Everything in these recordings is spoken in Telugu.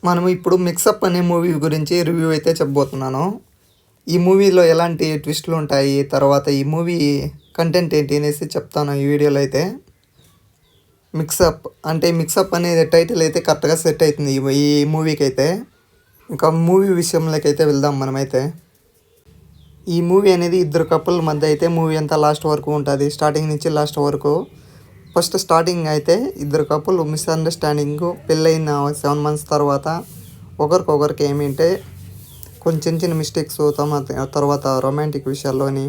మనం ఇప్పుడు మిక్సప్ అనే మూవీ గురించి రివ్యూ అయితే చెప్పబోతున్నాను. ఈ మూవీలో ఎలాంటి ట్విస్టులు ఉంటాయి, తర్వాత ఈ మూవీ కంటెంట్ ఏంటి అనేసి చెప్తాను ఈ వీడియోలో అయితే. మిక్సప్ అనేది టైటిల్ అయితే కరెక్ట్గా సెట్ అవుతుంది ఈ మూవీకి అయితే. ఇంకా మూవీ విషయంలోకి అయితే వెళ్దాం మనమైతే. ఈ మూవీ అనేది ఇద్దరు కపుల్ మధ్య అయితే మూవీ అంతా లాస్ట్ వరకు ఉంటుంది, స్టార్టింగ్ నుంచి లాస్ట్ వరకు. ఫస్ట్ స్టార్టింగ్ అయితే ఇద్దరు కపుల్ మిస్అండర్స్టాండింగ్, పెళ్ళైన 7 months తర్వాత ఒకరికొకరికి ఏమింటే కొంచెం చిన్న చిన్న మిస్టేక్స్, తర్వాత రొమాంటిక్ విషయాల్లోని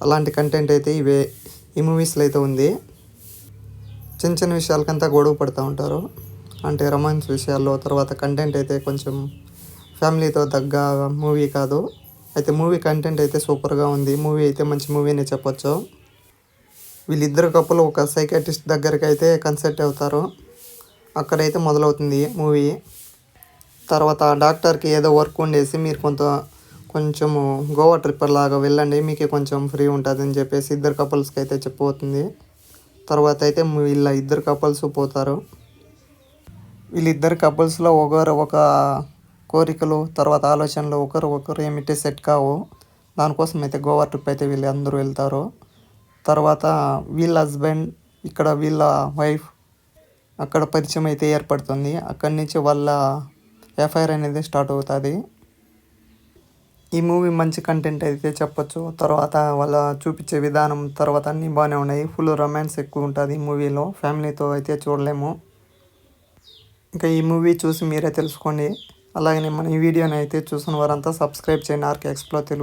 అలాంటి కంటెంట్ అయితే ఈ మూవీస్లో అయితే ఉంది. చిన్న చిన్న విషయాలకంతా గొడవ పడుతూ ఉంటారు, అంటే రొమాన్స్ విషయాల్లో. తర్వాత కంటెంట్ అయితే కొంచెం ఫ్యామిలీతో తగ్గ మూవీ కాదు. అయితే మూవీ కంటెంట్ అయితే సూపర్గా ఉంది. మూవీ అయితే మంచి మూవీ అనే చెప్పొచ్చు. వీళ్ళిద్దరు కప్పులు ఒక సైకాట్రిస్ట్ దగ్గరికి అయితే కన్సల్ట్ అవుతారు. అక్కడైతే మొదలవుతుంది మూవీ. తర్వాత డాక్టర్కి ఏదో వర్క్ ఉండేసి మీరు కొంచెము గోవా ట్రిప్ లాగా వెళ్ళండి, మీకే కొంచెం ఫ్రీ ఉంటుంది అని చెప్పేసి ఇద్దరు కపుల్స్కి అయితే చెప్పబోతుంది. తర్వాత అయితే వీళ్ళ ఇద్దరు కపుల్స్ పోతారు. వీళ్ళిద్దరు కపుల్స్లో ఒకరు ఒక కోరికలు, తర్వాత ఆలోచనలు ఒకరు ఏమిటి సెట్ కావు. దానికోసం అయితే గోవా ట్రిప్ అయితే వీళ్ళు అందరూ వెళ్తారు. తర్వాత వీళ్ళ హస్బెండ్, ఇక్కడ వీళ్ళ వైఫ్ అక్కడ పరిచయం అయితే ఏర్పడుతుంది. అక్కడి నుంచి వాళ్ళ ఎఫ్ఐఆర్ అనేది స్టార్ట్ అవుతుంది. ఈ మూవీ మంచి కంటెంట్ అయితే చెప్పొచ్చు. తర్వాత వాళ్ళ చూపించే విధానం, తర్వాత అన్నీ బాగానే ఉన్నాయి. ఫుల్ రొమాన్స్ ఎక్కువ ఉంటుంది ఈ మూవీలో. ఫ్యామిలీతో అయితే చూడలేము. ఇంకా ఈ మూవీ చూసి మీరే తెలుసుకోండి. అలాగనే మన ఈ వీడియోని అయితే చూసిన వారంతా సబ్స్క్రైబ్ చేయండి ఆర్కే ఎక్స్ప్లోర్ తెలుగు.